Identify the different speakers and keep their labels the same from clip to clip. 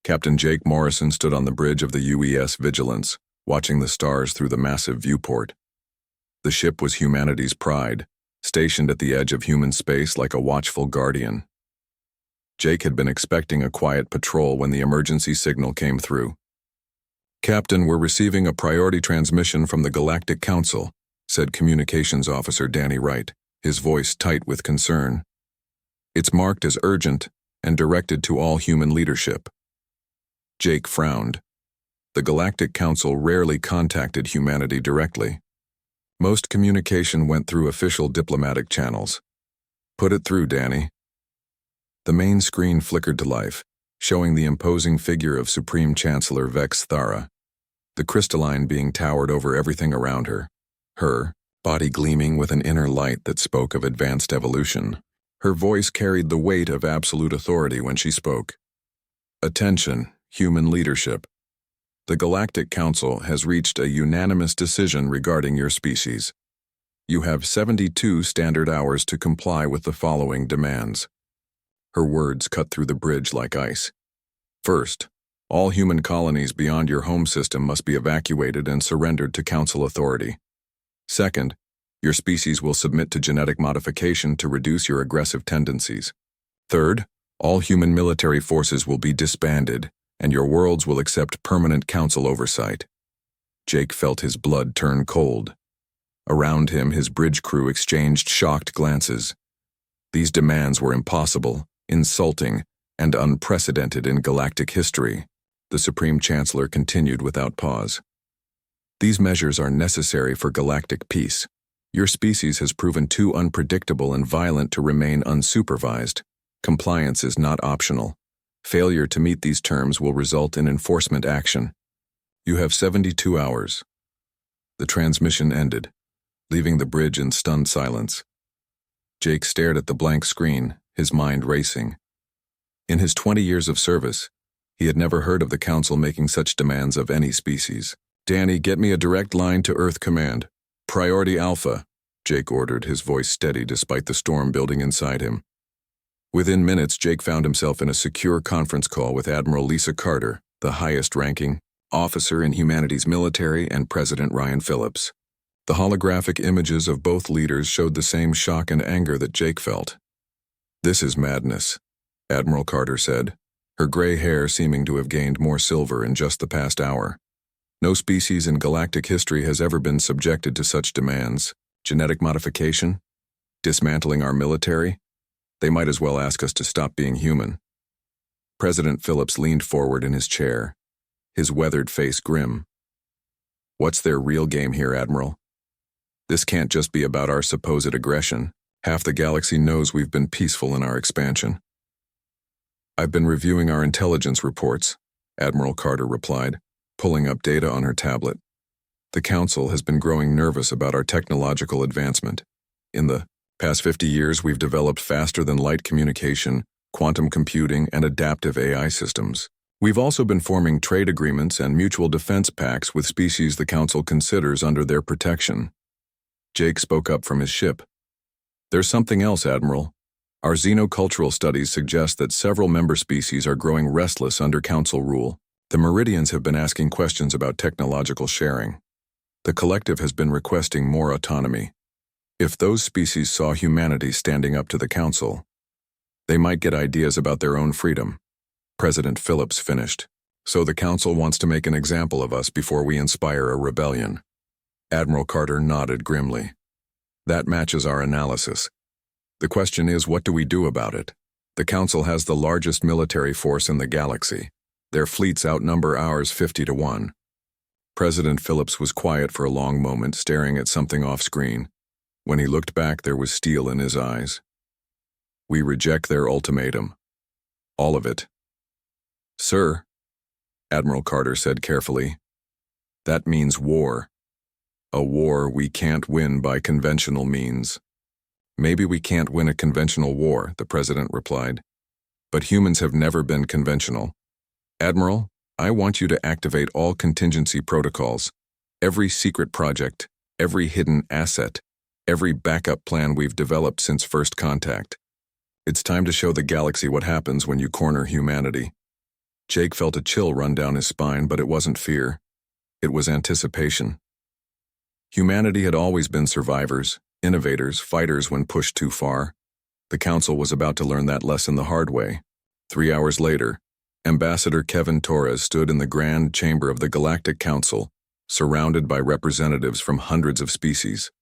Speaker 1: Captain Jake Morrison stood on the bridge of the UES Vigilance, watching the stars through the massive viewport. The ship was humanity's pride, stationed at the edge of human space like a watchful guardian. Jake had been expecting a quiet patrol when the emergency signal came through. "Captain, we're receiving a priority transmission from the Galactic Council," said Communications Officer Danny Wright, his voice tight with concern. "It's marked as urgent and directed to all human leadership." Jake frowned. The Galactic Council rarely contacted humanity directly. Most communication went through official diplomatic channels. "Put it through, Danny." The main screen flickered to life, showing the imposing figure of Supreme Chancellor Vex Thara, the crystalline being towered over everything around her. Her body gleaming with an inner light that spoke of advanced evolution. Her voice carried the weight of absolute authority when she spoke. "Attention, human leadership. The Galactic Council has reached a unanimous decision regarding your species. You have 72 standard hours to comply with the following demands." Her words cut through the bridge like ice. "First, all human colonies beyond your home system must be evacuated and surrendered to Council authority. Second, your species will submit to genetic modification to reduce your aggressive tendencies. Third, all human military forces will be disbanded, and your worlds will accept permanent Council oversight." Jake felt his blood turn cold. Around him, his bridge crew exchanged shocked glances. These demands were impossible, insulting, and unprecedented in galactic history, the Supreme Chancellor continued without pause. "These measures are necessary for galactic peace. Your species has proven too unpredictable and violent to remain unsupervised. Compliance is not optional. Failure to meet these terms will result in enforcement action. You have 72 hours. The transmission ended, leaving the bridge in stunned silence. Jake stared at the blank screen, his mind racing. In his 20 years of service, he had never heard of the Council making such demands of any species. "Danny, get me a direct line to Earth Command. Priority Alpha," Jake ordered, his voice steady despite the storm building inside him. Within minutes, Jake found himself in a secure conference call with Admiral Lisa Carter, the highest-ranking officer in humanity's military, and President Ryan Phillips. The holographic images of both leaders showed the same shock and anger that Jake felt. "This is madness," Admiral Carter said, her gray hair seeming to have gained more silver in just the past hour. "No species in galactic history has ever been subjected to such demands. Genetic modification? Dismantling our military? They might as well ask us to stop being human." President Phillips leaned forward in his chair, his weathered face grim. "What's their real game here, Admiral? This can't just be about our supposed aggression. Half the galaxy knows we've been peaceful in our expansion." "I've been reviewing our intelligence reports," Admiral Carter replied, pulling up data on her tablet. "The Council has been growing nervous about our technological advancement. In the past 50 years, we've developed faster-than-light communication, quantum computing, and adaptive AI systems. We've also been forming trade agreements and mutual defense pacts with species the Council considers under their protection." Jake spoke up from his ship. "There's something else, Admiral. Our xenocultural studies suggest that several member species are growing restless under Council rule. The Meridians have been asking questions about technological sharing. The Collective has been requesting more autonomy. If those species saw humanity standing up to the Council, they might get ideas about their own freedom." President Phillips finished. "So the Council wants to make an example of us before we inspire a rebellion." Admiral Carter nodded grimly. "That matches our analysis. The question is, what do we do about it? The Council has the largest military force in the galaxy. Their fleets outnumber ours 50-1. President Phillips was quiet for a long moment, staring at something off-screen. When he looked back, there was steel in his eyes. "We reject their ultimatum. All of it." "Sir," Admiral Carter said carefully, "that means war. A war we can't win by conventional means." "Maybe we can't win a conventional war," the President replied. "But humans have never been conventional. Admiral, I want you to activate all contingency protocols, every secret project, every hidden asset, every backup plan we've developed since first contact. It's time to show the galaxy what happens when you corner humanity." Jake felt a chill run down his spine, but it wasn't fear. It was anticipation. Humanity had always been survivors, innovators, fighters when pushed too far. The Council was about to learn that lesson the hard way. 3 hours later, Ambassador Kevin Torres stood in the grand chamber of the Galactic Council, surrounded by representatives from hundreds of species.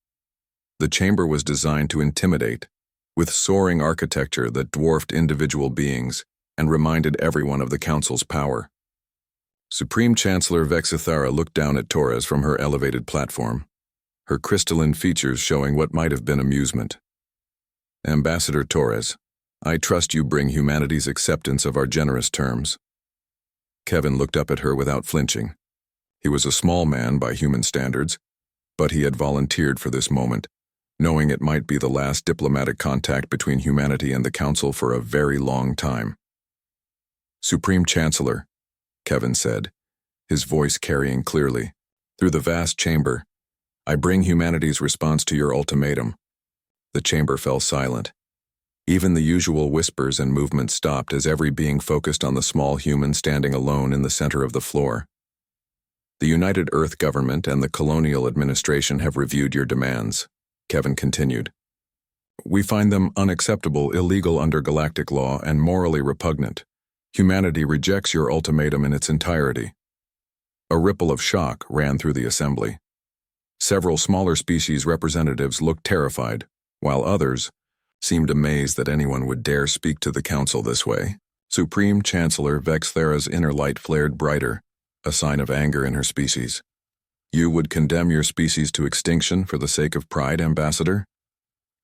Speaker 1: The chamber was designed to intimidate, with soaring architecture that dwarfed individual beings and reminded everyone of the Council's power. Supreme Chancellor Vexithara looked down at Torres from her elevated platform, her crystalline features showing what might have been amusement. Ambassador Torres, I trust you bring humanity's acceptance of our generous terms. Kevin looked up at her without flinching. He was a small man by human standards, but he had volunteered for this moment, knowing it might be the last diplomatic contact between humanity and the Council for a very long time. Supreme Chancellor, Kevin said, his voice carrying clearly, through the vast chamber, I bring humanity's response to your ultimatum. The chamber fell silent. Even the usual whispers and movements stopped as every being focused on the small human standing alone in the center of the floor. The United Earth Government and the Colonial Administration have reviewed your demands, Kevin continued. We find them unacceptable, illegal under galactic law, and morally repugnant. Humanity rejects your ultimatum in its entirety. A ripple of shock ran through the assembly. Several smaller species representatives looked terrified, while others seemed amazed that anyone would dare speak to the Council this way. Supreme Chancellor Vexthera's inner light flared brighter, a sign of anger in her species. You would condemn your species to extinction for the sake of pride, Ambassador?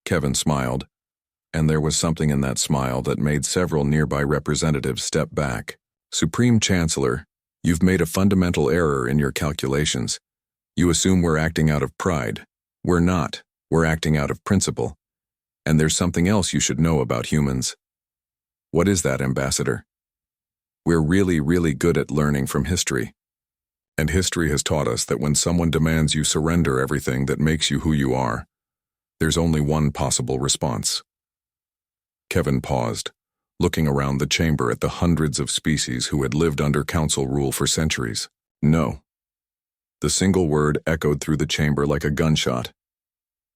Speaker 1: Kevin smiled, and there was something in that smile that made several nearby representatives step back. Supreme Chancellor, you've made a fundamental error in your calculations. You assume we're acting out of pride. We're not. We're acting out of principle. And there's something else you should know about humans. What is that, Ambassador? We're really good at learning from history. And history has taught us that when someone demands you surrender everything that makes you who you are, there's only one possible response. Kevin paused, looking around the chamber at the hundreds of species who had lived under Council rule for centuries. No. The single word echoed through the chamber like a gunshot.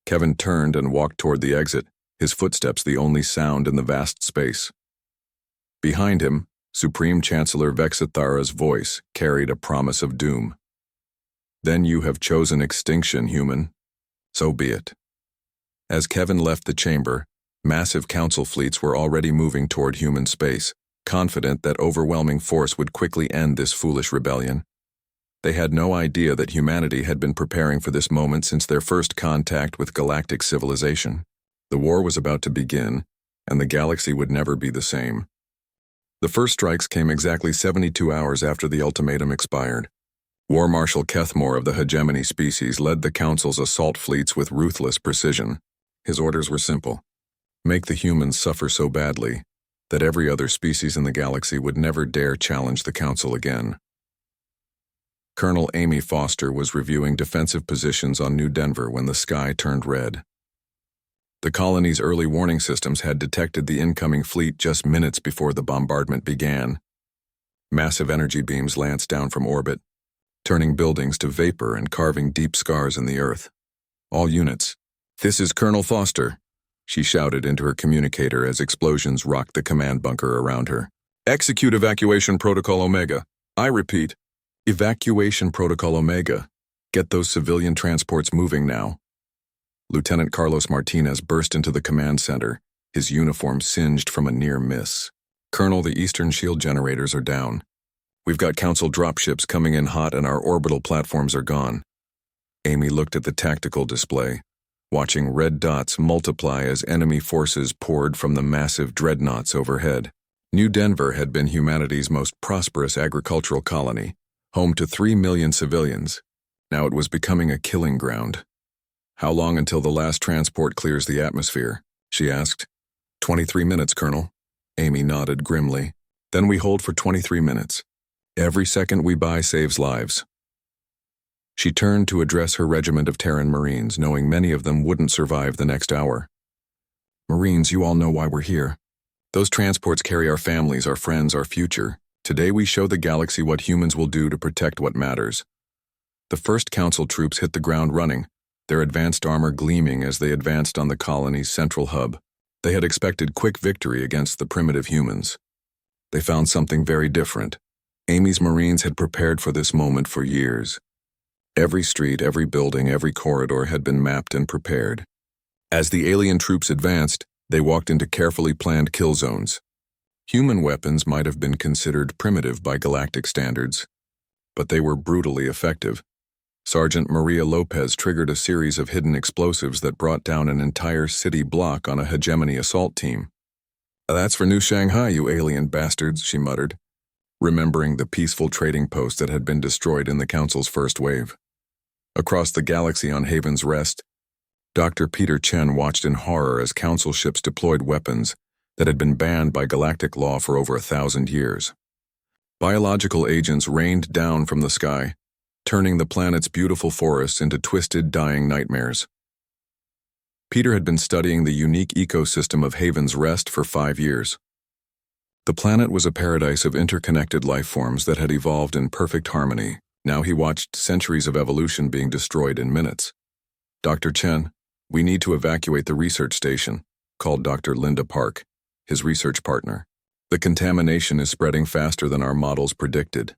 Speaker 1: Kevin turned and walked toward the exit, his footsteps the only sound in the vast space. Behind him, Supreme Chancellor Vexithara's voice carried a promise of doom. Then you have chosen extinction, human. So be it. As Kevin left the chamber, massive Council fleets were already moving toward human space, confident that overwhelming force would quickly end this foolish rebellion. They had no idea that humanity had been preparing for this moment since their first contact with galactic civilization. The war was about to begin, and the galaxy would never be the same. The first strikes came exactly 72 hours after the ultimatum expired. War Marshal Kethmore of the hegemony species led the Council's assault fleets with ruthless precision. His orders were simple. Make the humans suffer so badly that every other species in the galaxy would never dare challenge the Council again. Colonel Amy Foster was reviewing defensive positions on New Denver when the sky turned red. The colony's early warning systems had detected the incoming fleet just minutes before the bombardment began. Massive energy beams lanced down from orbit, turning buildings to vapor and carving deep scars in the earth. All units, this is Colonel Foster, she shouted into her communicator as explosions rocked the command bunker around her. Execute Evacuation Protocol Omega. I repeat, Evacuation Protocol Omega. Get those civilian transports moving now. Lieutenant Carlos Martinez burst into the command center, his uniform singed from a near miss. Colonel, the Eastern Shield generators are down. We've got Council dropships coming in hot and our orbital platforms are gone. Amy looked at the tactical display, watching red dots multiply as enemy forces poured from the massive dreadnoughts overhead. New Denver had been humanity's most prosperous agricultural colony, home to 3 million civilians. Now it was becoming a killing ground. How long until the last transport clears the atmosphere? She asked. 23 minutes, Colonel. Amy nodded grimly. Then we hold for 23 minutes. Every second we buy saves lives. She turned to address her regiment of Terran Marines, knowing many of them wouldn't survive the next hour. Marines, you all know why we're here. Those transports carry our families, our friends, our future. Today we show the galaxy what humans will do to protect what matters. The first Council troops hit the ground running, their advanced armor gleaming as they advanced on the colony's central hub. They had expected quick victory against the primitive humans. They found something very different. Amy's Marines had prepared for this moment for years. Every street, every building, every corridor had been mapped and prepared. As the alien troops advanced, they walked into carefully planned kill zones. Human weapons might have been considered primitive by galactic standards, but they were brutally effective. Sergeant Maria Lopez triggered a series of hidden explosives that brought down an entire city block on a hegemony assault team. "That's for New Shanghai, you alien bastards," she muttered, remembering the peaceful trading post that had been destroyed in the Council's first wave. Across the galaxy on Haven's Rest, Dr. Peter Chen watched in horror as Council ships deployed weapons that had been banned by galactic law for over 1,000 years. Biological agents rained down from the sky, turning the planet's beautiful forests into twisted, dying nightmares. Peter had been studying the unique ecosystem of Haven's Rest for 5 years. The planet was a paradise of interconnected life forms that had evolved in perfect harmony. Now he watched centuries of evolution being destroyed in minutes. "Dr. Chen, we need to evacuate the research station," called Dr. Linda Park, his research partner. "The contamination is spreading faster than our models predicted."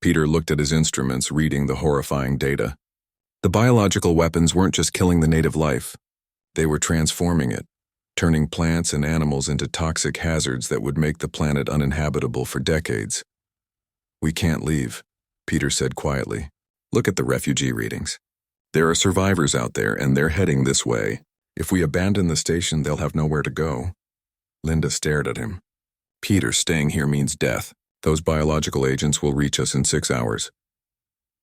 Speaker 1: Peter looked at his instruments, reading the horrifying data. The biological weapons weren't just killing the native life. They were transforming it, turning plants and animals into toxic hazards that would make the planet uninhabitable for decades. "We can't leave," Peter said quietly. "Look at the refugee readings. There are survivors out there, and they're heading this way. If we abandon the station, they'll have nowhere to go." Linda stared at him. "Peter, staying here means death. Those biological agents will reach us in 6 hours.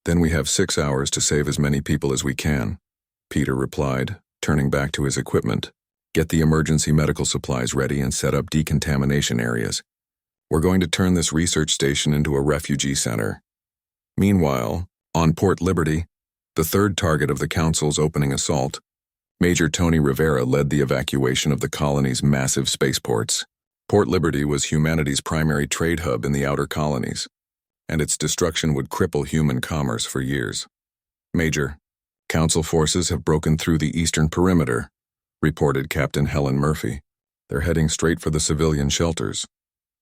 Speaker 1: Then we have 6 hours to save as many people as we can," Peter replied, turning back to his equipment. "Get the emergency medical supplies ready and set up decontamination areas. We're going to turn this research station into a refugee center." Meanwhile, on Port Liberty, the third target of the Council's opening assault, Major Tony Rivera led the evacuation of the colony's massive spaceports. Port Liberty was humanity's primary trade hub in the outer colonies, and its destruction would cripple human commerce for years. "Major, Council forces have broken through the eastern perimeter," reported Captain Helen Murphy. "They're heading straight for the civilian shelters."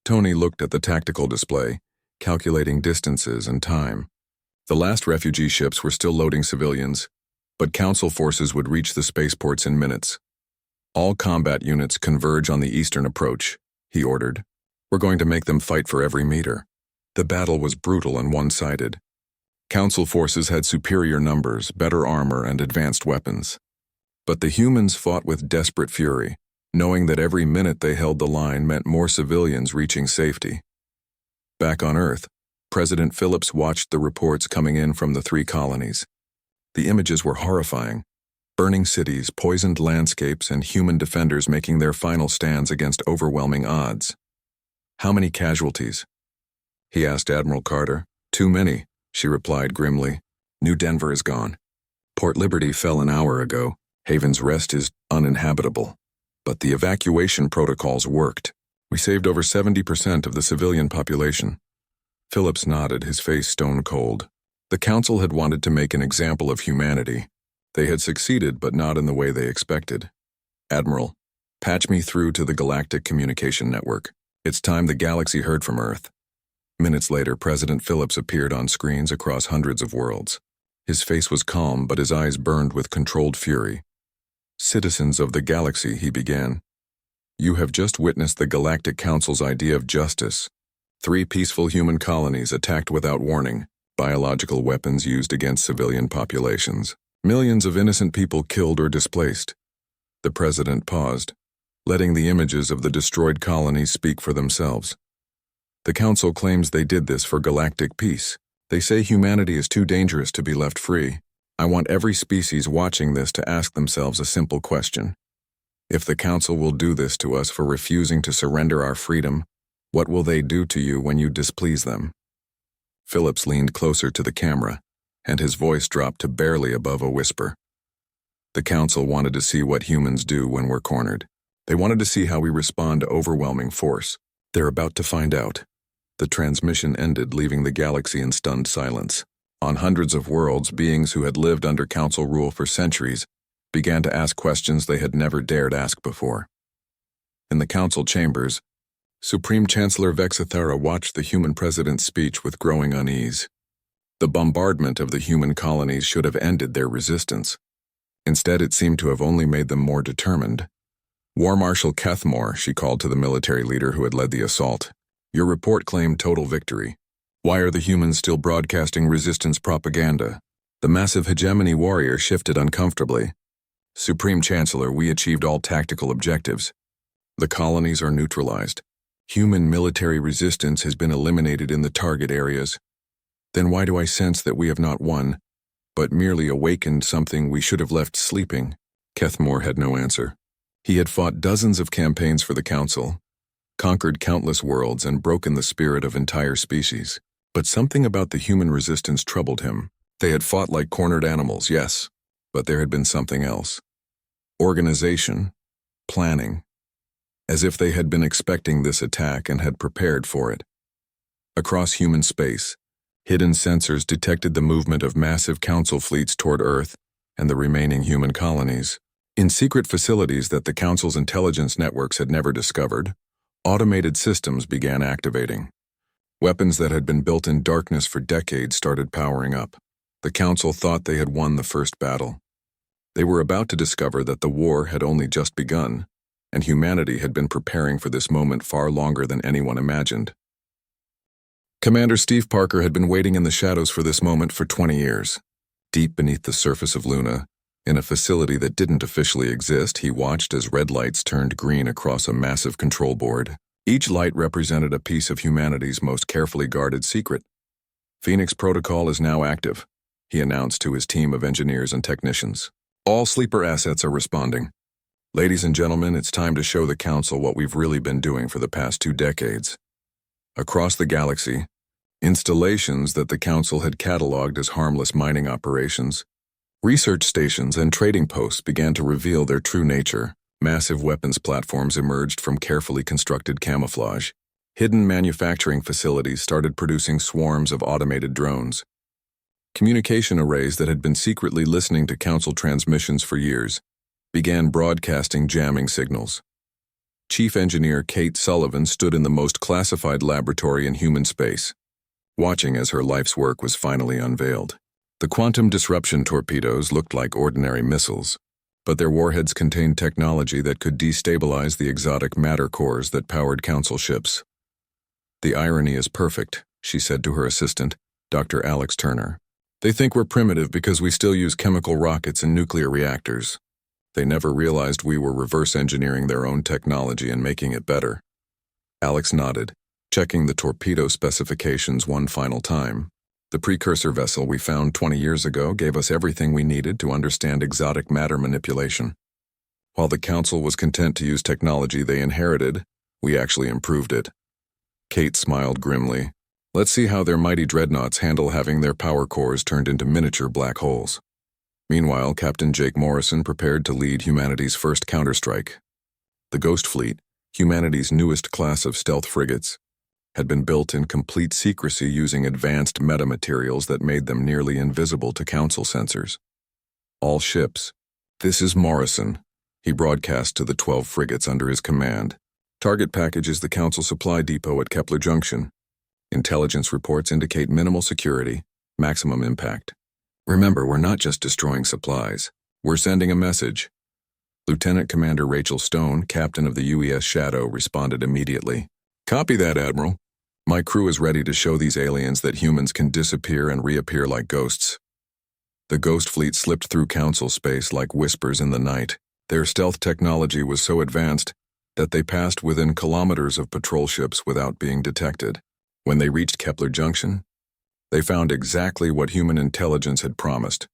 Speaker 1: Tony looked at the tactical display, calculating distances and time. The last refugee ships were still loading civilians, but Council forces would reach the spaceports in minutes. "All combat units converge on the eastern approach," he ordered. "We're going to make them fight for every meter." The battle was brutal and one-sided. Council forces had superior numbers, better armor, and advanced weapons. But the humans fought with desperate fury, knowing that every minute they held the line meant more civilians reaching safety. Back on Earth, President Phillips watched the reports coming in from the 3 colonies. The images were horrifying. Burning cities, poisoned landscapes, and human defenders making their final stands against overwhelming odds. "How many casualties?" he asked Admiral Carter. "Too many," she replied grimly. "New Denver is gone. Port Liberty fell an hour ago. Haven's Rest is uninhabitable. But the evacuation protocols worked. We saved over 70% of the civilian population." Phillips nodded, his face stone cold. The Council had wanted to make an example of humanity. They had succeeded, but not in the way they expected. "Admiral, patch me through to the Galactic Communication Network. It's time the galaxy heard from Earth." Minutes later, President Phillips appeared on screens across hundreds of worlds. His face was calm, but his eyes burned with controlled fury. "Citizens of the galaxy," he began. "You have just witnessed the Galactic Council's idea of justice. 3 peaceful human colonies attacked without warning, biological weapons used against civilian populations. Millions of innocent people killed or displaced." The president paused, letting the images of the destroyed colonies speak for themselves. "The Council claims they did this for galactic peace. They say humanity is too dangerous to be left free. I want every species watching this to ask themselves a simple question. If the Council will do this to us for refusing to surrender our freedom, what will they do to you when you displease them?" Phillips leaned closer to the camera, and his voice dropped to barely above a whisper. "The Council wanted to see what humans do when we're cornered. They wanted to see how we respond to overwhelming force. They're about to find out. The transmission ended, leaving the galaxy in stunned silence. On hundreds of worlds, beings who had lived under Council rule for centuries began to ask questions they had never dared ask before. In the Council chambers, Supreme Chancellor Vexithera watched the human president's speech with growing unease. The bombardment of the human colonies should have ended their resistance. Instead, it seemed to have only made them more determined. War Marshal Kethmore, she called to the military leader who had led the assault. Your report claimed total victory. Why are the humans still broadcasting resistance propaganda? The massive hegemony warrior shifted uncomfortably. Supreme Chancellor, we achieved all tactical objectives. The colonies are neutralized. Human military resistance has been eliminated in the target areas. Then why do I sense that we have not won, but merely awakened something we should have left sleeping? Kethmore had no answer. He had fought dozens of campaigns for the Council, conquered countless worlds, and broken the spirit of entire species. But something about the human resistance troubled him. They had fought like cornered animals, yes, but there had been something else. Organization, planning, as if they had been expecting this attack and had prepared for it. Across human space, hidden sensors detected the movement of massive Council fleets toward Earth and the remaining human colonies. In secret facilities that the Council's intelligence networks had never discovered, automated systems began activating. Weapons that had been built in darkness for decades started powering up. The Council thought they had won the first battle. They were about to discover that the war had only just begun, and humanity had been preparing for this moment far longer than anyone imagined. Commander Steve Parker had been waiting in the shadows for this moment for 20 years. Deep beneath the surface of Luna, in a facility that didn't officially exist, he watched as red lights turned green across a massive control board. Each light represented a piece of humanity's most carefully guarded secret. Phoenix Protocol is now active, he announced to his team of engineers and technicians. All sleeper assets are responding. Ladies and gentlemen, it's time to show the Council what we've really been doing for the past 2 decades. Across the galaxy, installations that the Council had cataloged as harmless mining operations, research stations and trading posts began to reveal their true nature. Massive weapons platforms emerged from carefully constructed camouflage. Hidden manufacturing facilities started producing swarms of automated drones. Communication arrays that had been secretly listening to Council transmissions for years began broadcasting jamming signals. Chief Engineer Kate Sullivan stood in the most classified laboratory in human space, watching as her life's work was finally unveiled. The quantum disruption torpedoes looked like ordinary missiles, but their warheads contained technology that could destabilize the exotic matter cores that powered Council ships. The irony is perfect, she said to her assistant, Dr. Alex Turner. They think we're primitive because we still use chemical rockets and nuclear reactors. They never realized we were reverse engineering their own technology and making it better. Alex nodded, checking the torpedo specifications one final time. The precursor vessel we found 20 years ago gave us everything we needed to understand exotic matter manipulation. While the Council was content to use technology they inherited, we actually improved it. Kate smiled grimly. Let's see how their mighty dreadnoughts handle having their power cores turned into miniature black holes. Meanwhile, Captain Jake Morrison prepared to lead humanity's first counterstrike. The Ghost Fleet, humanity's newest class of stealth frigates, had been built in complete secrecy using advanced metamaterials that made them nearly invisible to Council sensors. All ships. This is Morrison, he broadcast to the 12 frigates under his command. Target package is the Council supply depot at Kepler Junction. Intelligence reports indicate minimal security, maximum impact. Remember, we're not just destroying supplies. We're sending a message. Lieutenant Commander Rachel Stone, captain of the UES Shadow, responded immediately. Copy that, Admiral. My crew is ready to show these aliens that humans can disappear and reappear like ghosts. The Ghost Fleet slipped through Council space like whispers in the night. Their stealth technology was so advanced that they passed within kilometers of patrol ships without being detected. When they reached Kepler Junction, they found exactly what human intelligence had promised,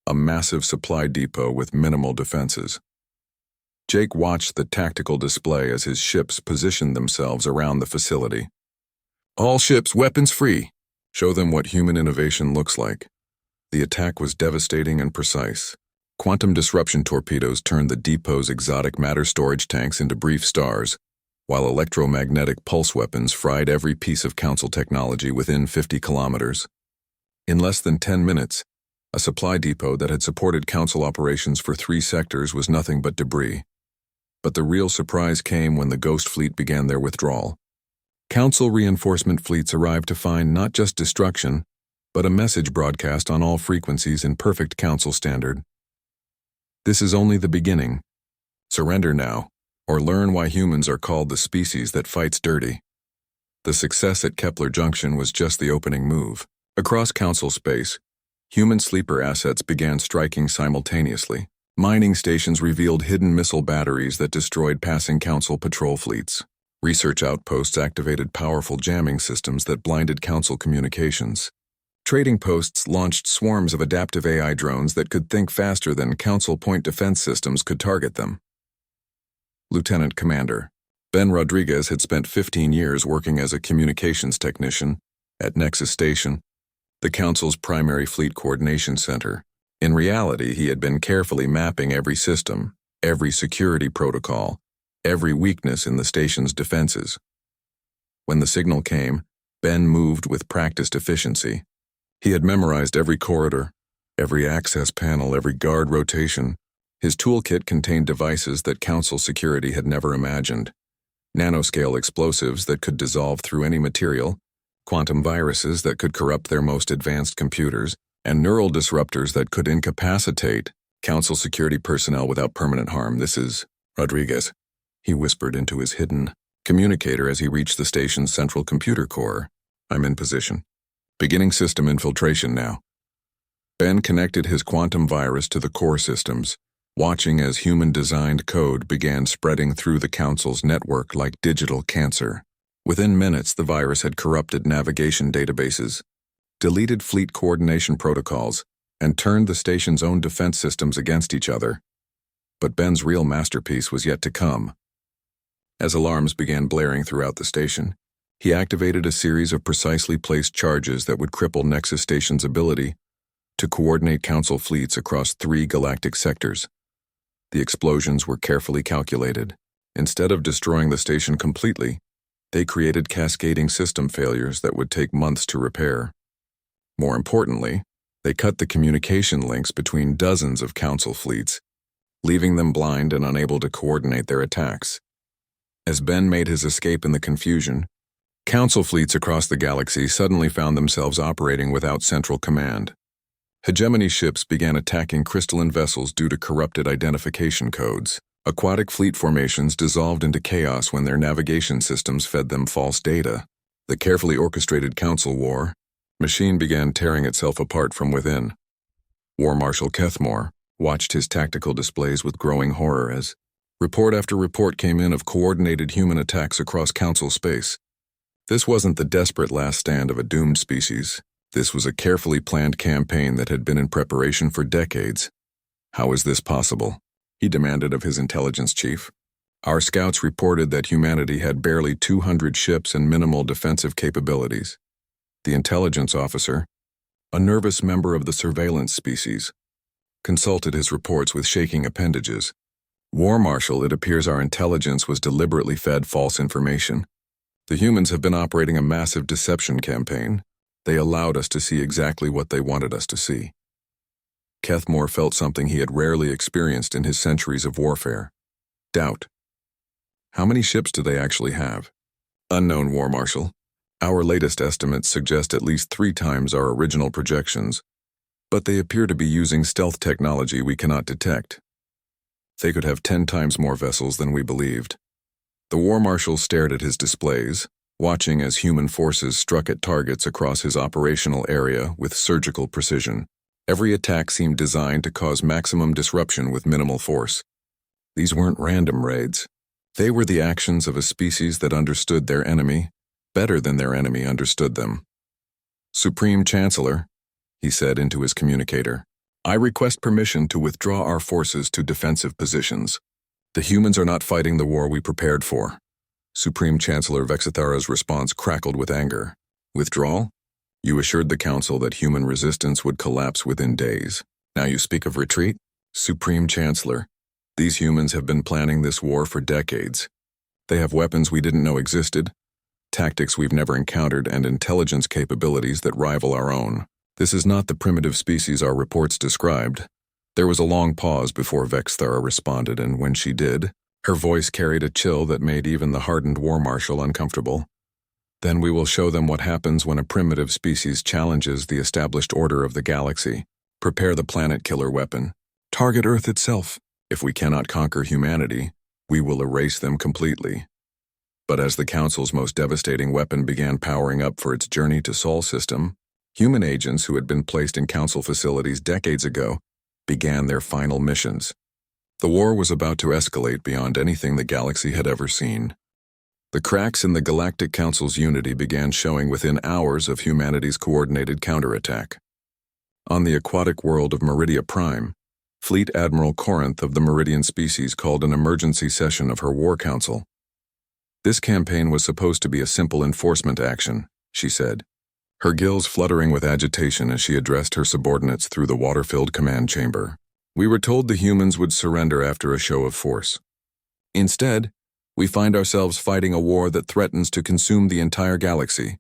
Speaker 1: a massive supply depot with minimal defenses. Jake watched the tactical display as his ships positioned themselves around the facility. All ships weapons free. Show them what human innovation looks like. The attack was devastating and precise. Quantum disruption torpedoes turned the depot's exotic matter storage tanks into brief stars, while electromagnetic pulse weapons fried every piece of Council technology within 50 kilometers. In less than 10 minutes, a supply depot that had supported Council operations for 3 sectors was nothing but debris. But the real surprise came when the Ghost Fleet began their withdrawal. Council reinforcement fleets arrived to find not just destruction, but a message broadcast on all frequencies in perfect Council standard. This is only the beginning. Surrender now, or learn why humans are called the species that fights dirty. The success at Kepler Junction was just the opening move. Across Council space, human sleeper assets began striking simultaneously. Mining stations revealed hidden missile batteries that destroyed passing Council patrol fleets. Research outposts activated powerful jamming systems that blinded Council communications. Trading posts launched swarms of adaptive AI drones that could think faster than Council point defense systems could target them. Lieutenant Commander Ben Rodriguez had spent 15 years working as a communications technician at Nexus Station, the Council's primary fleet coordination center. In reality, he had been carefully mapping every system, every security protocol, every weakness in the station's defenses. When the signal came, Ben moved with practiced efficiency. He had memorized every corridor, every access panel, every guard rotation. His toolkit contained devices that Council security had never imagined. Nanoscale explosives that could dissolve through any material, quantum viruses that could corrupt their most advanced computers, and neural disruptors that could incapacitate Council security personnel without permanent harm. "This is Rodriguez," he whispered into his hidden communicator as he reached the station's central computer core. "I'm in position. Beginning system infiltration now." Ben connected his quantum virus to the core systems, watching as human-designed code began spreading through the Council's network like digital cancer. Within minutes, the virus had corrupted navigation databases, deleted fleet coordination protocols, and turned the station's own defense systems against each other. But Ben's real masterpiece was yet to come. As alarms began blaring throughout the station, he activated a series of precisely placed charges that would cripple Nexus Station's ability to coordinate Council fleets across 3 galactic sectors. The explosions were carefully calculated. Instead of destroying the station completely, they created cascading system failures that would take months to repair. More importantly, they cut the communication links between dozens of Council fleets, leaving them blind and unable to coordinate their attacks. As Ben made his escape in the confusion, Council fleets across the galaxy suddenly found themselves operating without central command. Hegemony ships began attacking crystalline vessels due to corrupted identification codes. Aquatic fleet formations dissolved into chaos when their navigation systems fed them false data. The carefully orchestrated Council war machine began tearing itself apart from within. War Marshal Kethmore watched his tactical displays with growing horror as report after report came in of coordinated human attacks across Council space. This wasn't the desperate last stand of a doomed species. This was a carefully planned campaign that had been in preparation for decades. "How is this possible?" he demanded of his intelligence chief. "Our scouts reported that humanity had barely 200 ships and minimal defensive capabilities." The intelligence officer, a nervous member of the surveillance species, consulted his reports with shaking appendages. "War Marshal, it appears our intelligence was deliberately fed false information. The humans have been operating a massive deception campaign. They allowed us to see exactly what they wanted us to see." Kethmore felt something he had rarely experienced in his centuries of warfare: doubt. "How many ships do they actually have?" "Unknown, War Marshal. Our latest estimates suggest at least 3 times our original projections, but they appear to be using stealth technology we cannot detect. They could have 10 times more vessels than we believed." The War Marshal stared at his displays, watching as human forces struck at targets across his operational area with surgical precision. Every attack seemed designed to cause maximum disruption with minimal force. These weren't random raids. They were the actions of a species that understood their enemy better than their enemy understood them. "Supreme Chancellor," he said into his communicator, "I request permission to withdraw our forces to defensive positions. The humans are not fighting the war we prepared for." Supreme Chancellor Vexithara's response crackled with anger. "Withdrawal? You assured the Council that human resistance would collapse within days. Now you speak of retreat? Supreme Chancellor, these humans have been planning this war for decades. They have weapons we didn't know existed, tactics we've never encountered, and intelligence capabilities that rival our own. This is not the primitive species our reports described. There was a long pause before Vexthara responded, and when she did, her voice carried a chill that made even the hardened war marshal uncomfortable. Then we will show them what happens when a primitive species challenges the established order of the galaxy. Prepare the planet-killer weapon. Target Earth itself. If we cannot conquer humanity, we will erase them completely. But as the Council's most devastating weapon began powering up for its journey to Sol system, human agents who had been placed in Council facilities decades ago began their final missions. The war was about to escalate beyond anything the galaxy had ever seen. The cracks in the Galactic Council's unity began showing within hours of humanity's coordinated counterattack. On the aquatic world of Meridia Prime, Fleet Admiral Corinth of the Meridian species called an emergency session of her War Council. This campaign was supposed to be a simple enforcement action, she said, her gills fluttering with agitation as she addressed her subordinates through the water-filled command chamber. We were told the humans would surrender after a show of force. Instead, we find ourselves fighting a war that threatens to consume the entire galaxy.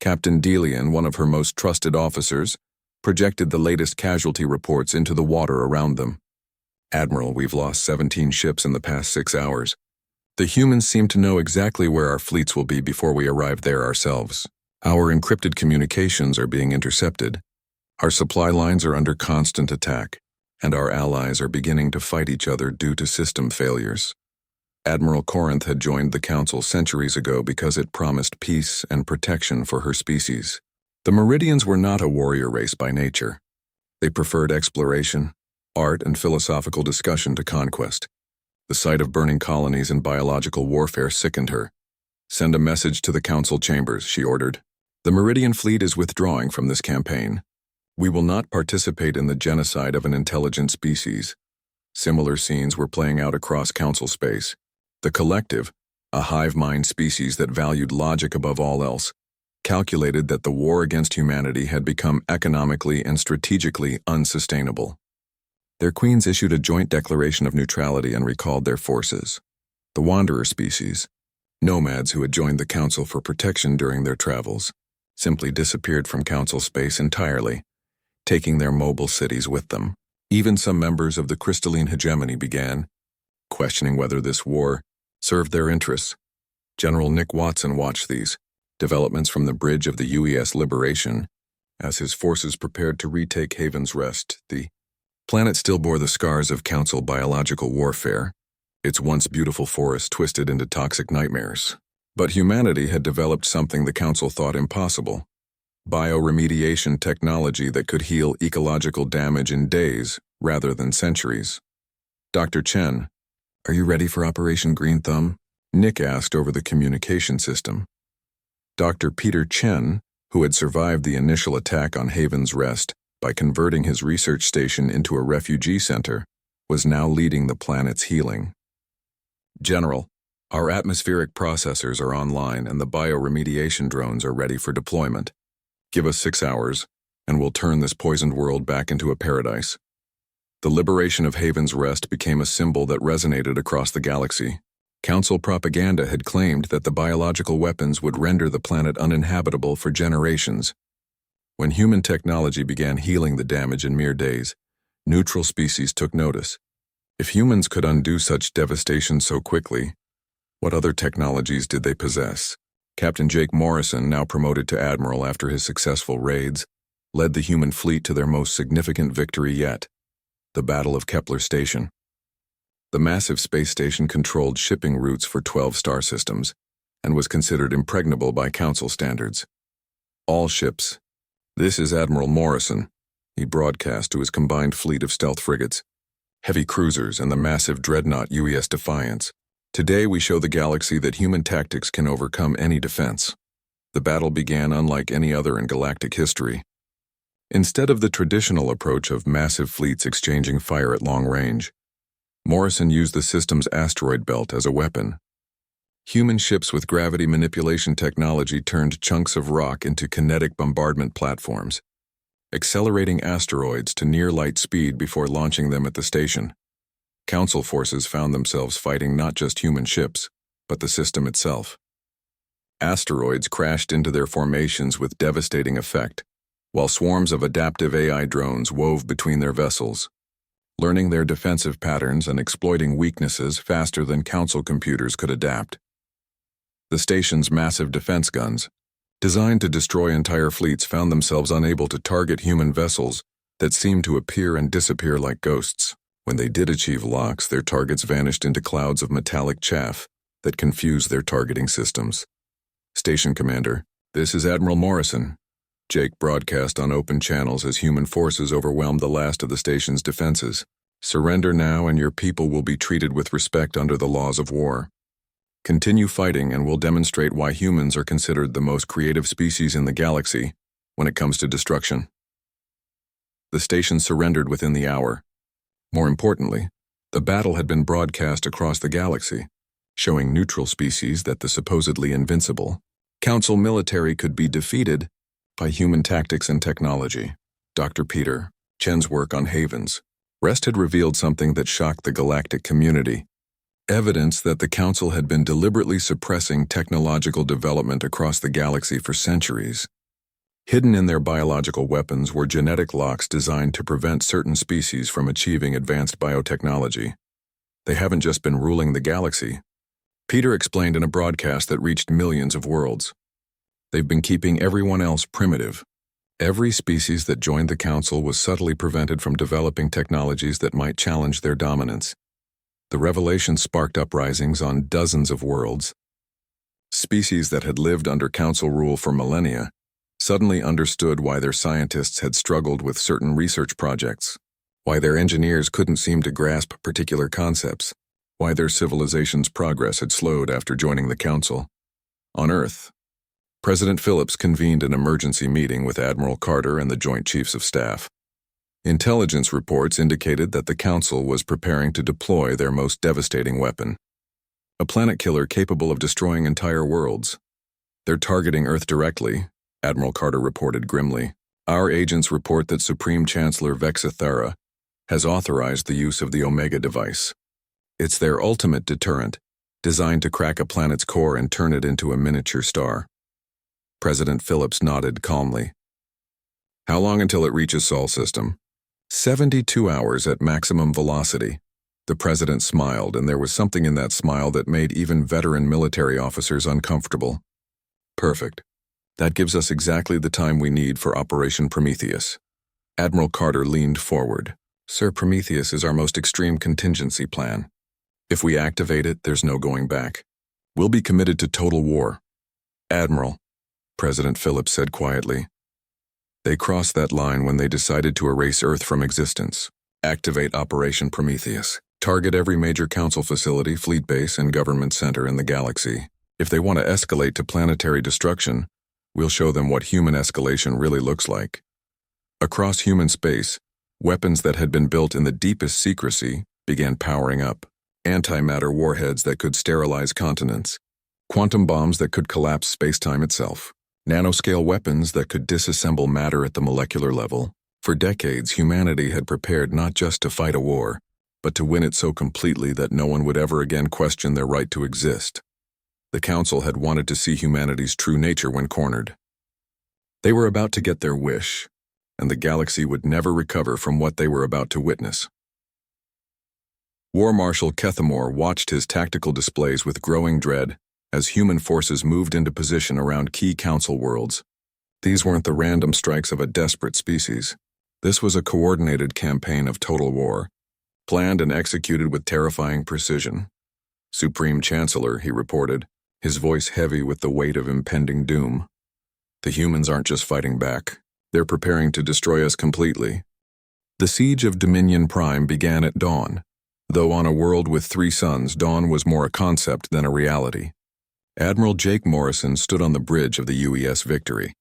Speaker 1: Captain Delian, one of her most trusted officers, projected the latest casualty reports into the water around them. Admiral, we've lost 17 ships in the past 6 hours. The humans seem to know exactly where our fleets will be before we arrive there ourselves. Our encrypted communications are being intercepted. Our supply lines are under constant attack, and our allies are beginning to fight each other due to system failures. Admiral Corinth had joined the Council centuries ago because it promised peace and protection for her species. The Meridians were not a warrior race by nature. They preferred exploration, art, and philosophical discussion to conquest. The sight of burning colonies and biological warfare sickened her. Send a message to the Council chambers, she ordered. The Meridian fleet is withdrawing from this campaign. We will not participate in the genocide of an intelligent species. Similar scenes were playing out across Council space. The Collective, a hive mind species that valued logic above all else, calculated that the war against humanity had become economically and strategically unsustainable. Their queens issued a joint declaration of neutrality and recalled their forces. The Wanderer species, nomads who had joined the Council for protection during their travels, simply disappeared from Council space entirely, taking their mobile cities with them. Even some members of the crystalline hegemony began questioning whether this war served their interests. General Nick Watson watched these developments from the bridge of the UES Liberation as his forces prepared to retake Haven's Rest. The planet still bore the scars of Council biological warfare, its once beautiful forest twisted into toxic nightmares. But humanity had developed something the Council thought impossible: bioremediation technology that could heal ecological damage in days rather than centuries. Dr. Chen, are you ready for Operation Green Thumb? Nick asked over the communication system. Dr. Peter Chen, who had survived the initial attack on Haven's Rest by converting his research station into a refugee center, was now leading the planet's healing. General, our atmospheric processors are online and the bioremediation drones are ready for deployment. Give us 6 hours, and we'll turn this poisoned world back into a paradise. The liberation of Haven's Rest became a symbol that resonated across the galaxy. Council propaganda had claimed that the biological weapons would render the planet uninhabitable for generations. When human technology began healing the damage in mere days, neutral species took notice. If humans could undo such devastation so quickly, what other technologies did they possess? Captain Jake Morrison, now promoted to admiral after his successful raids, led the human fleet to their most significant victory yet, the Battle of Kepler Station. The massive space station controlled shipping routes for 12 star systems and was considered impregnable by Council standards. All ships. This is Admiral Morrison, he broadcast to his combined fleet of stealth frigates, heavy cruisers, and the massive dreadnought UES Defiance. Today we show the galaxy that human tactics can overcome any defense. The battle began unlike any other in galactic history. Instead of the traditional approach of massive fleets exchanging fire at long range, Morrison used the system's asteroid belt as a weapon. Human ships with gravity manipulation technology turned chunks of rock into kinetic bombardment platforms, accelerating asteroids to near light speed before launching them at the station. Council forces found themselves fighting not just human ships, but the system itself. Asteroids crashed into their formations with devastating effect, while swarms of adaptive AI drones wove between their vessels, learning their defensive patterns and exploiting weaknesses faster than Council computers could adapt. The station's massive defense guns, designed to destroy entire fleets, found themselves unable to target human vessels that seemed to appear and disappear like ghosts. When they did achieve locks, their targets vanished into clouds of metallic chaff that confused their targeting systems. Station Commander, this is Admiral Morrison. Jake broadcast on open channels as human forces overwhelmed the last of the station's defenses. Surrender now and your people will be treated with respect under the laws of war. Continue fighting and we'll demonstrate why humans are considered the most creative species in the galaxy when it comes to destruction. The station surrendered within the hour. More importantly, the battle had been broadcast across the galaxy, showing neutral species that the supposedly invincible Council military could be defeated by human tactics and technology. Dr. Peter Chen's work on Havens Rest had revealed something that shocked the galactic community. Evidence that the Council had been deliberately suppressing technological development across the galaxy for centuries. Hidden in their biological weapons were genetic locks designed to prevent certain species from achieving advanced biotechnology. They haven't just been ruling the galaxy. Peter explained in a broadcast that reached millions of worlds. They've been keeping everyone else primitive. Every species that joined the Council was subtly prevented from developing technologies that might challenge their dominance. The revelation sparked uprisings on dozens of worlds. Species that had lived under Council rule for millennia suddenly understood why their scientists had struggled with certain research projects, why their engineers couldn't seem to grasp particular concepts, why their civilization's progress had slowed after joining the Council. On Earth, President Phillips convened an emergency meeting with Admiral Carter and the Joint Chiefs of Staff. Intelligence reports indicated that the Council was preparing to deploy their most devastating weapon, a planet killer capable of destroying entire worlds. They're targeting Earth directly, Admiral Carter reported grimly. Our agents report that Supreme Chancellor Vexithara has authorized the use of the Omega device. It's their ultimate deterrent, designed to crack a planet's core and turn it into a miniature star. President Phillips nodded calmly. How long until it reaches Sol system? 72 hours at maximum velocity. The president smiled, and there was something in that smile that made even veteran military officers uncomfortable. Perfect. That gives us exactly the time we need for Operation Prometheus. Admiral Carter leaned forward. Sir, Prometheus is our most extreme contingency plan. If we activate it, there's no going back. We'll be committed to total war. Admiral, President Phillips said quietly. They crossed that line when they decided to erase Earth from existence. Activate Operation Prometheus. Target every major Council facility, fleet base, and government center in the galaxy. If they want to escalate to planetary destruction, we'll show them what human escalation really looks like. Across human space, weapons that had been built in the deepest secrecy began powering up. Antimatter warheads that could sterilize continents. Quantum bombs that could collapse space-time itself. Nanoscale weapons that could disassemble matter at the molecular level. For decades, humanity had prepared not just to fight a war, but to win it so completely that no one would ever again question their right to exist. The Council had wanted to see humanity's true nature when cornered. They were about to get their wish, and the galaxy would never recover from what they were about to witness. War Marshal Kethamore watched his tactical displays with growing dread as human forces moved into position around key Council worlds. These weren't the random strikes of a desperate species. This was a coordinated campaign of total war, planned and executed with terrifying precision. Supreme Chancellor, he reported, his voice heavy with the weight of impending doom. The humans aren't just fighting back. They're preparing to destroy us completely. The siege of Dominion Prime began at dawn. Though on a world with 3 suns, dawn was more a concept than a reality. Admiral Jake Morrison stood on the bridge of the UES Victory,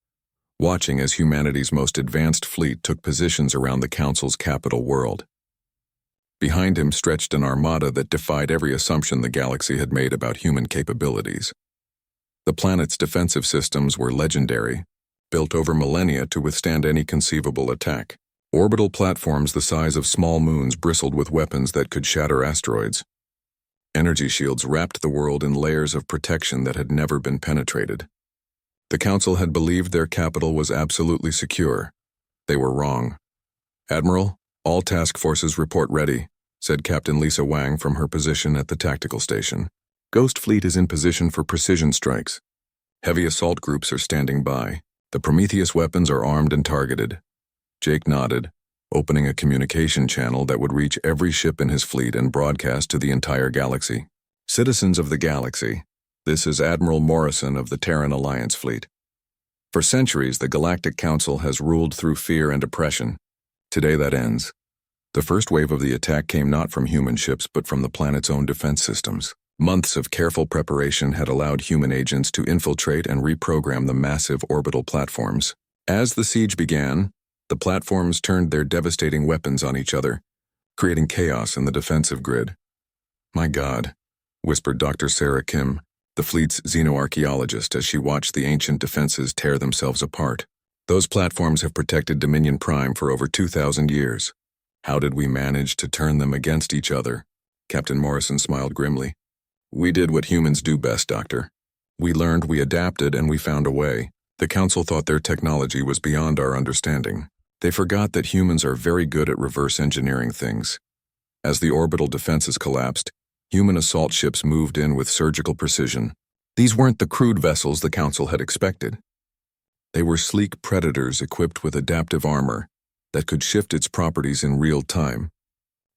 Speaker 1: watching as humanity's most advanced fleet took positions around the Council's capital world. Behind him stretched an armada that defied every assumption the galaxy had made about human capabilities. The planet's defensive systems were legendary, built over millennia to withstand any conceivable attack. Orbital platforms the size of small moons bristled with weapons that could shatter asteroids. Energy shields wrapped the world in layers of protection that had never been penetrated. The Council had believed their capital was absolutely secure. They were wrong. "Admiral, all task forces report ready," said Captain Lisa Wang from her position at the tactical station. "Ghost Fleet is in position for precision strikes. Heavy assault groups are standing by. The Prometheus weapons are armed and targeted." Jake nodded, opening a communication channel that would reach every ship in his fleet and broadcast to the entire galaxy. "Citizens of the galaxy, this is Admiral Morrison of the Terran Alliance fleet. For centuries, the Galactic Council has ruled through fear and oppression. Today that ends. The first wave of the attack came not from human ships but from the planet's own defense systems. Months of careful preparation had allowed human agents to infiltrate and reprogram the massive orbital platforms. As the siege began, the platforms turned their devastating weapons on each other, creating chaos in the defensive grid. "My God," whispered Dr. Sarah Kim, the fleet's xenoarchaeologist, as she watched the ancient defenses tear themselves apart. "Those platforms have protected Dominion Prime for over 2,000 years. How did we manage to turn them against each other?" Captain Morrison smiled grimly. "We did what humans do best, Doctor. We learned, we adapted, and we found a way. The Council thought their technology was beyond our understanding. They forgot that humans are very good at reverse engineering things. As the orbital defenses collapsed, human assault ships moved in with surgical precision. These weren't the crude vessels the Council had expected. They were sleek predators equipped with adaptive armor that could shift its properties in real time,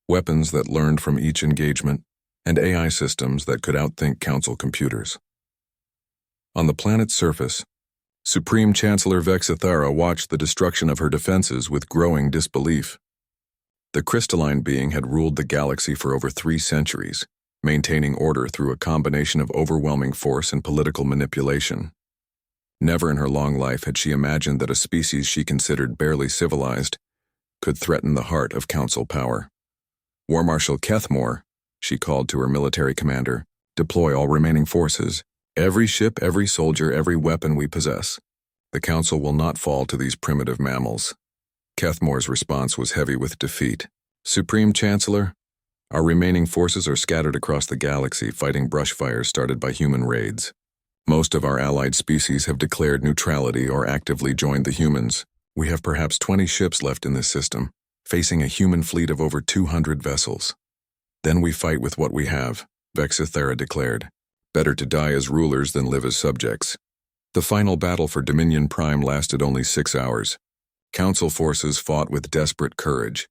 Speaker 1: weapons that learned from each engagement, and AI systems that could outthink Council computers. On the planet's surface, Supreme Chancellor Vexithara watched the destruction of her defenses with growing disbelief. The crystalline being had ruled the galaxy for over 3 centuries, maintaining order through a combination of overwhelming force and political manipulation. Never in her long life had she imagined that a species she considered barely civilized could threaten the heart of Council power. "War Marshal Kethmore," she called to her military commander, "deploy all remaining forces. Every ship, every soldier, every weapon we possess. The Council will not fall to these primitive mammals." Kethmore's response was heavy with defeat. "Supreme Chancellor, our remaining forces are scattered across the galaxy fighting brush fires started by human raids. Most of our allied species have declared neutrality or actively joined the humans. We have perhaps 20 ships left in this system, facing a human fleet of over 200 vessels. Then we fight with what we have," Vexithara declared. "Better to die as rulers than live as subjects." The final battle for Dominion Prime lasted only 6 hours. Council forces fought with desperate courage,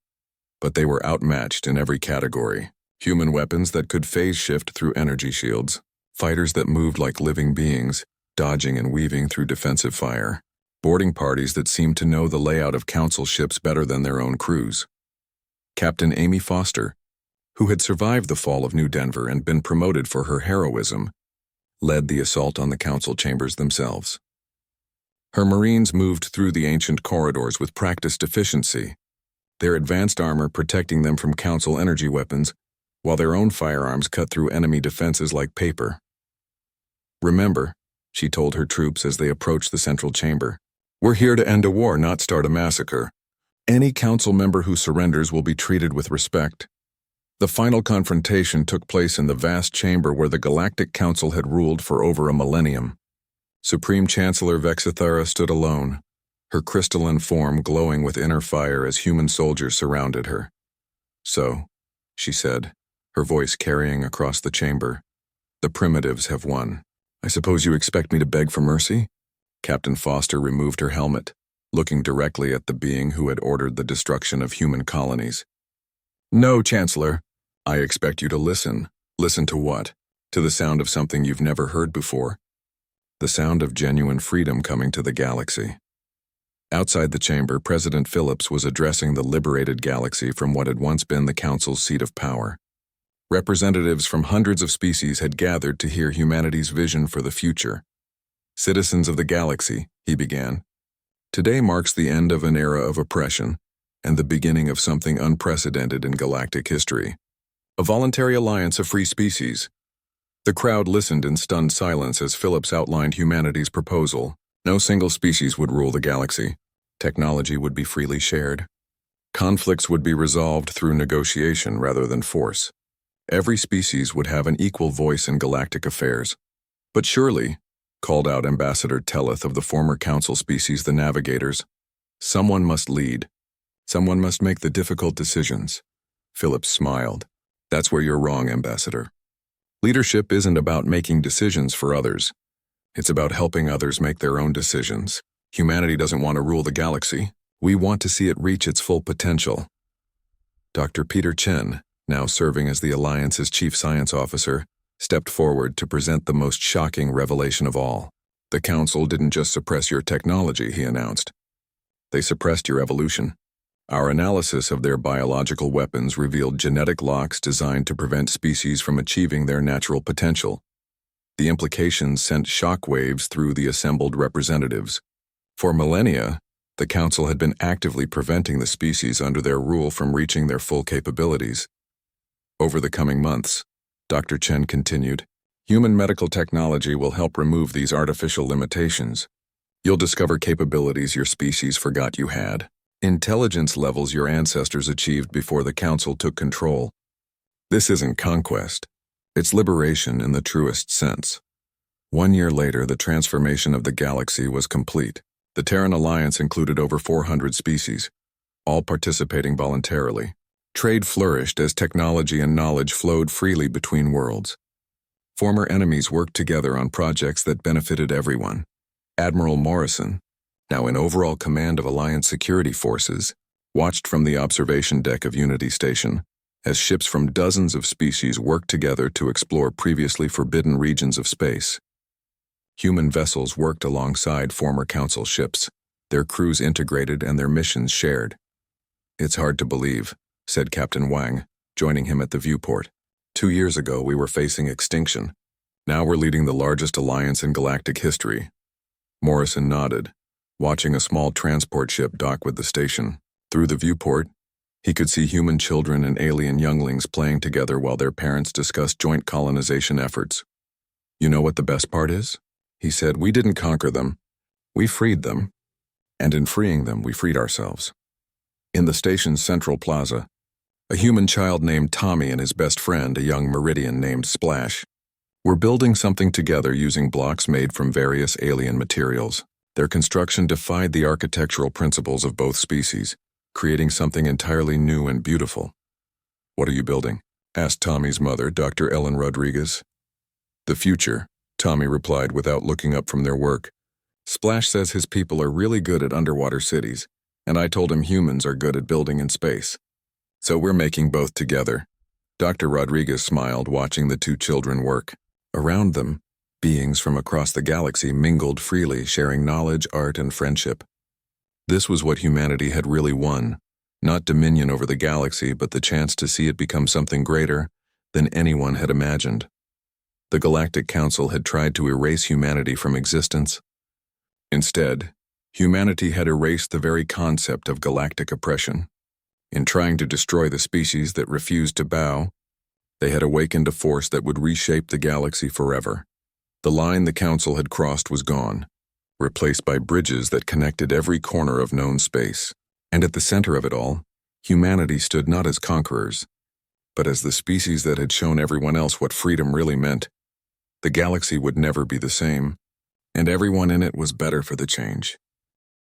Speaker 1: but they were outmatched in every category. Human weapons that could phase shift through energy shields, fighters that moved like living beings, dodging and weaving through defensive fire, boarding parties that seemed to know the layout of Council ships better than their own crews. Captain Amy Foster, who had survived the fall of New Denver and been promoted for her heroism, led the assault on the Council chambers themselves. Her Marines moved through the ancient corridors with practiced efficiency, their advanced armor protecting them from Council energy weapons, while their own firearms cut through enemy defenses like paper. "Remember," she told her troops as they approached the central chamber, "we're here to end a war, not start a massacre. Any Council member who surrenders will be treated with respect." The final confrontation took place in the vast chamber where the Galactic Council had ruled for over a millennium. Supreme Chancellor Vexithara stood alone, her crystalline form glowing with inner fire as human soldiers surrounded her. "So," she said, her voice carrying across the chamber, "the primitives have won. I suppose you expect me to beg for mercy?" Captain Foster removed her helmet, looking directly at the being who had ordered the destruction of human colonies. "No, Chancellor. I expect you to listen. Listen to what? To the sound of something you've never heard before. The sound of genuine freedom coming to the galaxy." Outside the chamber, President Phillips was addressing the liberated galaxy from what had once been the Council's seat of power. Representatives from hundreds of species had gathered to hear humanity's vision for the future. "Citizens of the galaxy," he began, "today marks the end of an era of oppression and the beginning of something unprecedented in galactic history. A voluntary alliance of free species." The crowd listened in stunned silence as Phillips outlined humanity's proposal. No single species would rule the galaxy. Technology would be freely shared. Conflicts would be resolved through negotiation rather than force. Every species would have an equal voice in galactic affairs. But surely, called out Ambassador Telleth of the former Council species, the Navigators, someone must lead. Someone must make the difficult decisions. Phillips smiled. That's where you're wrong, Ambassador. Leadership isn't about making decisions for others. It's about helping others make their own decisions. Humanity doesn't want to rule the galaxy. We want to see it reach its full potential. Dr. Peter Chen, now serving as the Alliance's Chief Science Officer, stepped forward to present the most shocking revelation of all. The Council didn't just suppress your technology, he announced. They suppressed your evolution. Our analysis of their biological weapons revealed genetic locks designed to prevent species from achieving their natural potential. The implications sent shockwaves through the assembled representatives. For millennia, the Council had been actively preventing the species under their rule from reaching their full capabilities. Over the coming months, Dr. Chen continued, human medical technology will help remove these artificial limitations. You'll discover capabilities your species forgot you had, intelligence levels your ancestors achieved before the Council took control. This isn't conquest. It's liberation in the truest sense. 1 year later, the transformation of the galaxy was complete. The Terran Alliance included over 400 species, all participating voluntarily. Trade flourished as technology and knowledge flowed freely between worlds. Former enemies worked together on projects that benefited everyone. Admiral Morrison, now in overall command of Alliance security forces, watched from the observation deck of Unity Station as ships from dozens of species worked together to explore previously forbidden regions of space. Human vessels worked alongside former Council ships, their crews integrated and their missions shared. It's hard to believe, said Captain Wang, joining him at the viewport. 2 years ago, we were facing extinction. Now we're leading the largest alliance in galactic history. Morrison nodded, watching a small transport ship dock with the station. Through the viewport, he could see human children and alien younglings playing together while their parents discussed joint colonization efforts. You know what the best part is? He said, we didn't conquer them. We freed them. And in freeing them, we freed ourselves. In the station's central plaza, a human child named Tommy and his best friend, a young Meridian named Splash, were building something together using blocks made from various alien materials. Their construction defied the architectural principles of both species, creating something entirely new and beautiful. What are you building? Asked Tommy's mother, Dr. Ellen Rodriguez. The future, Tommy replied without looking up from their work. Splash says his people are really good at underwater cities, and I told him humans are good at building in space. So we're making both together. Dr. Rodriguez smiled, watching the two children work. Around them, beings from across the galaxy mingled freely, sharing knowledge, art, and friendship. This was what humanity had really won, not dominion over the galaxy, but the chance to see it become something greater than anyone had imagined. The Galactic Council had tried to erase humanity from existence. Instead, humanity had erased the very concept of galactic oppression. In trying to destroy the species that refused to bow, they had awakened a force that would reshape the galaxy forever. The line the Council had crossed was gone, replaced by bridges that connected every corner of known space. And at the center of it all, humanity stood not as conquerors, but as the species that had shown everyone else what freedom really meant. The galaxy would never be the same, and everyone in it was better for the change.